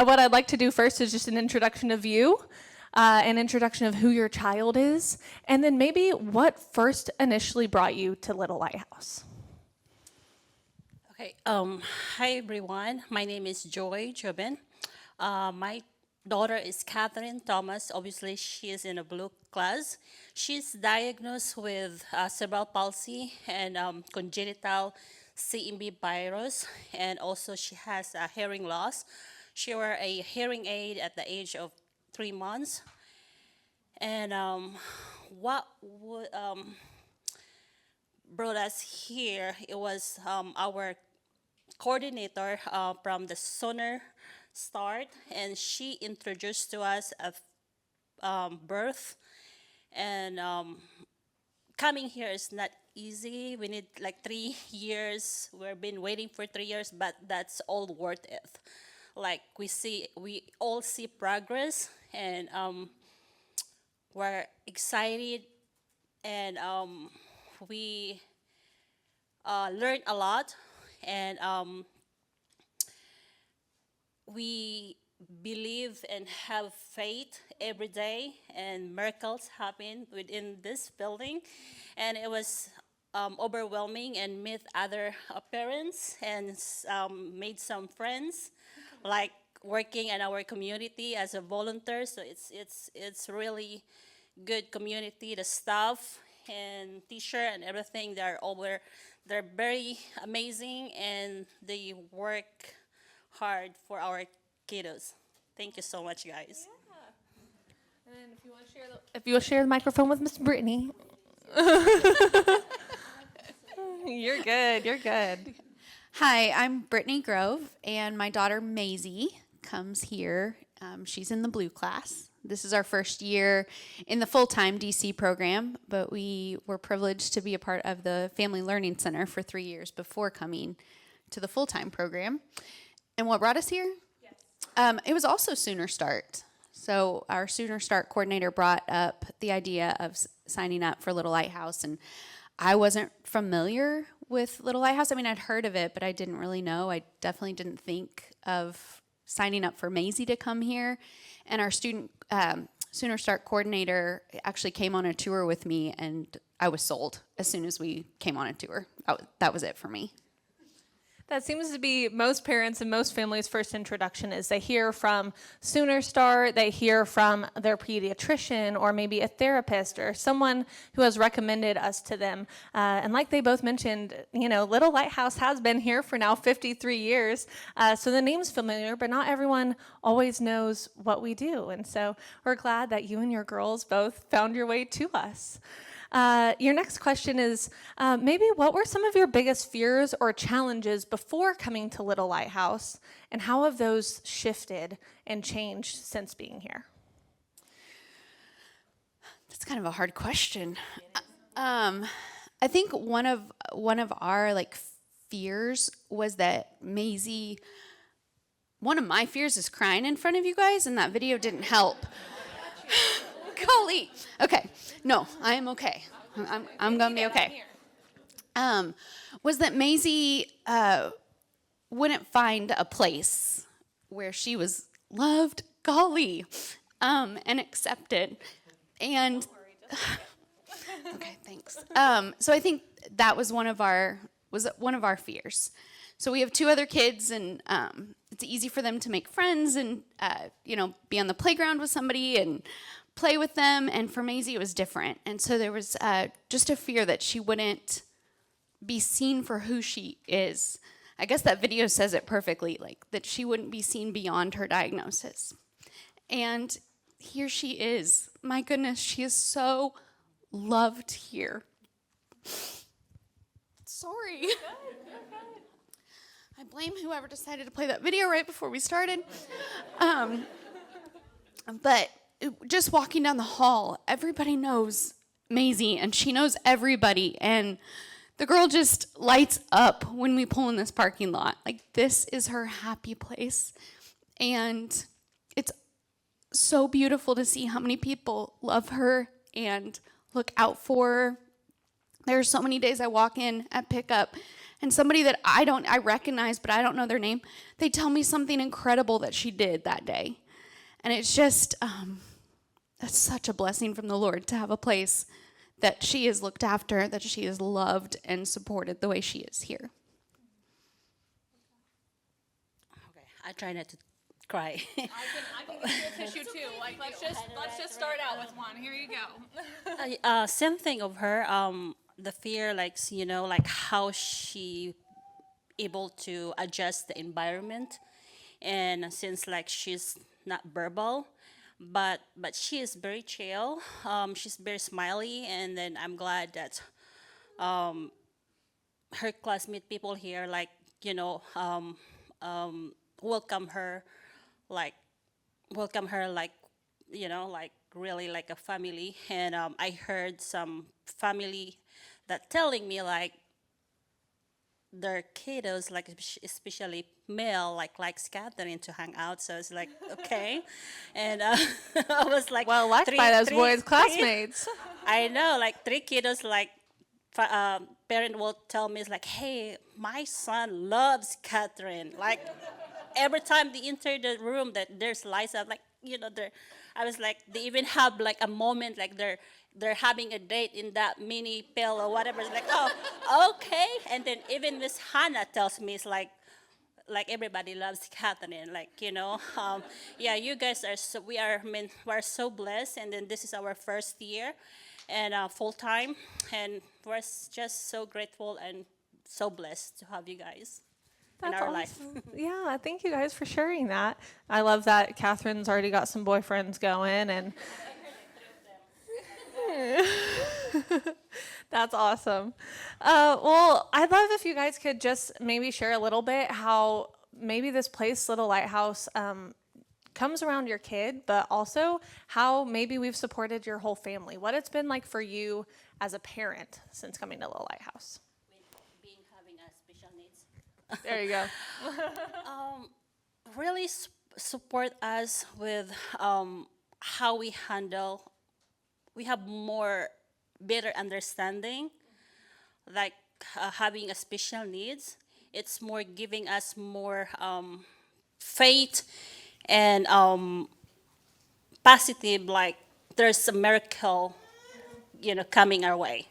what I'd like to do first is just an introduction of you, an introduction of who your child is, and then maybe what first initially brought you to Little Lighthouse. Okay. Hi everyone. My name is Joy Jobin. My daughter is Catherine Thomas. Obviously, she is in a blue class. She's diagnosed with cerebral palsy and congenital CMV virus, and also she has a hearing loss. She wore a hearing aid at the age of 3 months. And what would, brought us here, it was our coordinator from the Sooner Start, and she introduced to us at birth. And coming here is not easy. We need like 3 years. We've been waiting for 3 years, but that's all worth it. Like we all see progress, and we're excited, and we learned a lot, and we believe and have faith every day, and miracles happen within this building. And it was overwhelming, and met other parents, and made some friends, like working in our community as a volunteer. So it's really good community. The staff and teacher and everything, they're very amazing, and they work hard for our kiddos. Thank you so much, guys. And if you will share the microphone with Miss Brittany. You're good. You're good. Hi, I'm Brittany Grove, and my daughter Maisie comes here. She's in the blue class. This is our first year in the full-time DC program, but we were privileged to be a part of the Family Learning Center for 3 years before coming to the full-time program. And what brought us here? Yes. It was also Sooner Start. So our Sooner Start coordinator brought up the idea of signing up for Little Lighthouse, and I wasn't familiar with Little Lighthouse. I mean, I'd heard of it, but I didn't really know. I definitely didn't think of signing up for Maisie to come here. And our student Sooner Start coordinator actually came on a tour with me, and I was sold as soon as we came on a tour. That was it for me. That seems to be most parents and most families' first introduction is they hear from Sooner Start, they hear from their pediatrician or maybe a therapist or someone who has recommended us to them. And like they both mentioned, Little Lighthouse has been here for now 53 years. So the name's familiar, but not everyone always knows what we do. And so we're glad that you and your girls both found your way to us. Your next question is, maybe what were some of your biggest fears or challenges before coming to Little Lighthouse, and how have those shifted and changed since being here? That's kind of a hard question. I think one of our fears was that Maisie. One of my fears is crying in front of you guys, and that video didn't help. Golly. Okay. No, I am okay. I'm going to be okay. Was that Maisie wouldn't find a place where she was loved, golly, and accepted. And okay, thanks. So I think that was one of our fears. So we have 2 other kids, and it's easy for them to make friends and be on the playground with somebody and play with them, and for Maisie it was different. And so there was just a fear that she wouldn't be seen for who she is. I guess that video says it perfectly, that she wouldn't be seen beyond her diagnosis. And here she is. My goodness, she is so loved here. Sorry. I blame whoever decided to play that video right before we started. But just walking down the hall, everybody knows Maisie, and she knows everybody, and the girl just lights up when we pull in this parking lot. This is her happy place, and it's so beautiful to see how many people love her and look out for her. There are so many days I walk in at pickup, and somebody that I recognize, but I don't know their name, they tell me something incredible that she did that day. And it's just, that's such a blessing from the Lord to have a place that she is looked after, that she is loved and supported the way she is here. Okay, I try not to cry. I can get you a tissue too. Like let's just start out with one. Here you go. Same thing of her. The fear, like like how she able to adjust the environment, and since like she's not verbal, but she is very chill. She's very smiley, and then I'm glad that her classmate people here like welcome her like like really like a family. And I heard some family that telling me like their kiddos, like especially male, likes Catherine to hang out. So it's like okay, and I was like, Well liked by those boys' classmates. I know, like 3 kiddos, like parent will tell me, it's like, hey, my son loves Catherine. Like every time they enter the room, that there's lights up, like I was like, they even have like a moment, like they're having a date in that mini pill or whatever. It's like, oh, okay. And then even Miss Hannah tells me, it's like everybody loves Catherine, like yeah, you guys are so, we're so blessed, and then this is our first year, and full time, and we're just so grateful and so blessed to have you guys in That's our awesome. life. Yeah, thank you guys for sharing that. I love that Catherine's already got some boyfriends going, and that's awesome. Well, I'd love if you guys could just maybe share a little bit how maybe this place, Little Lighthouse, comes around your kid, but also how maybe we've supported your whole family. What it's been like for you as a parent since coming to Little Lighthouse. Being having a special needs. There you go. Really support us with how we handle. We have more better understanding, like having a special needs. It's more giving us more faith and positive, like there's a miracle, coming our way.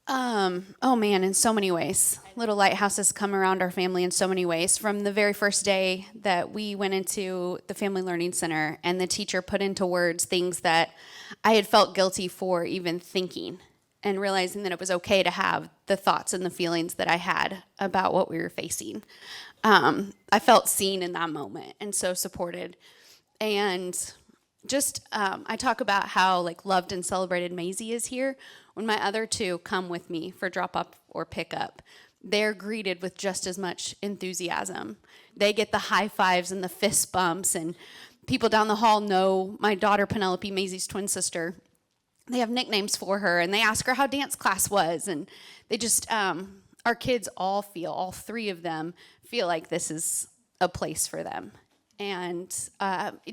Oh man, in so many ways. Little Lighthouse has come around our family in so many ways. From the very first day that we went into the Family Learning Center and the teacher put into words things that I had felt guilty for even thinking, and realizing that it was okay to have the thoughts and the feelings that I had about what we were facing. I felt seen in that moment and so supported. And just I talk about how like loved and celebrated Maisie is here. When my other 2 come with me for drop up or pick up, they're greeted with just as much enthusiasm. They get the high fives and the fist bumps, and people down the hall know my daughter Penelope, Maisie's twin sister. They have nicknames for her, and they ask her how dance class was, and they just our kids all 3 of them feel like this is a place for them. And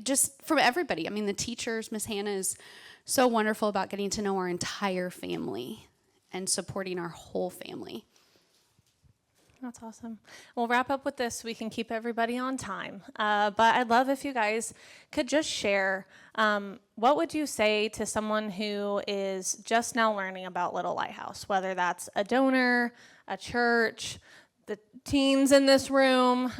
just from everybody. I mean, the teachers, Miss Hannah is so wonderful about getting to know our entire family and supporting our whole family. That's awesome. We'll wrap up with this so we can keep everybody on time. But I'd love if you guys could just share, what would you say to someone who is just now learning about Little Lighthouse, whether that's a donor, a church, the teens in this room,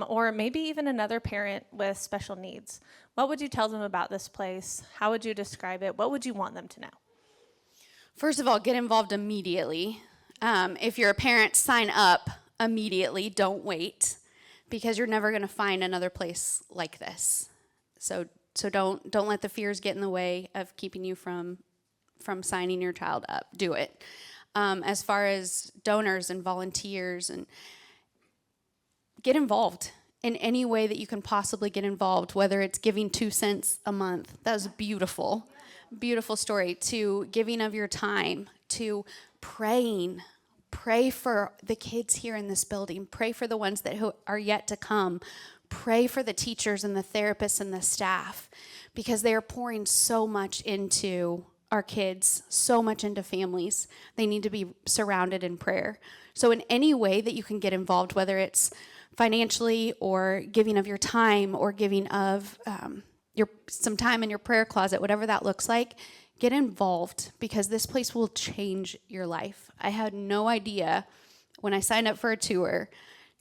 or maybe even another parent with special needs? What would you tell them about this place? How would you describe it? What would you want them to know? First of all, get involved immediately. If you're a parent, sign up immediately. Don't wait, because you're never going to find another place like this. So don't let the fears get in the way of keeping you from signing your child up. Do it. As far as donors and volunteers, and get involved in any way that you can possibly get involved, whether it's giving 2 cents a month. That was beautiful. Beautiful story. To giving of your time, to praying. Pray for the kids here in this building. Pray for the ones that are yet to come. Pray for the teachers and the therapists and the staff, because they are pouring so much into our kids so much into families. They need to be surrounded in prayer. So, in any way that you can get involved, whether it's financially or giving of your time or giving of some time in your prayer closet, whatever that looks like, get involved because this place will change your life. I had no idea when I signed up for a tour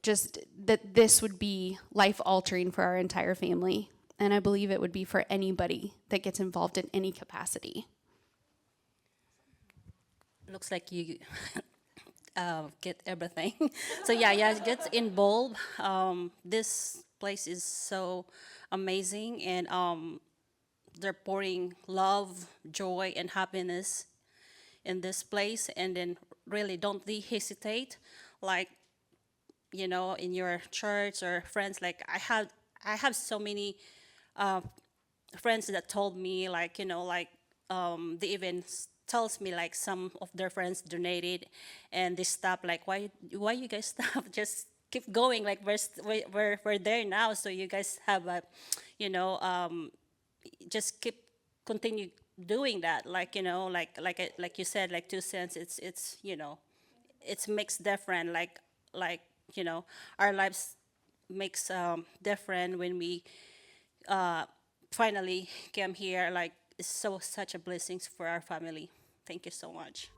just that this would be life altering for our entire family. And I believe it would be for anybody that gets involved in any capacity. Looks like you get everything. So yeah, get involved. This place is so amazing, and they're pouring love, joy, and happiness in this place. And then really don't hesitate, like in your church or friends. Like I have so many friends that told me they even tells me like some of their friends donated and they stop, like why you guys stop, just keep going, like we're there now, so you guys have a just keep continue doing that, like you said, like 2 cents, it's makes different, our lives makes different when we finally came here. Like it's such a blessings for our family. Thank you so much.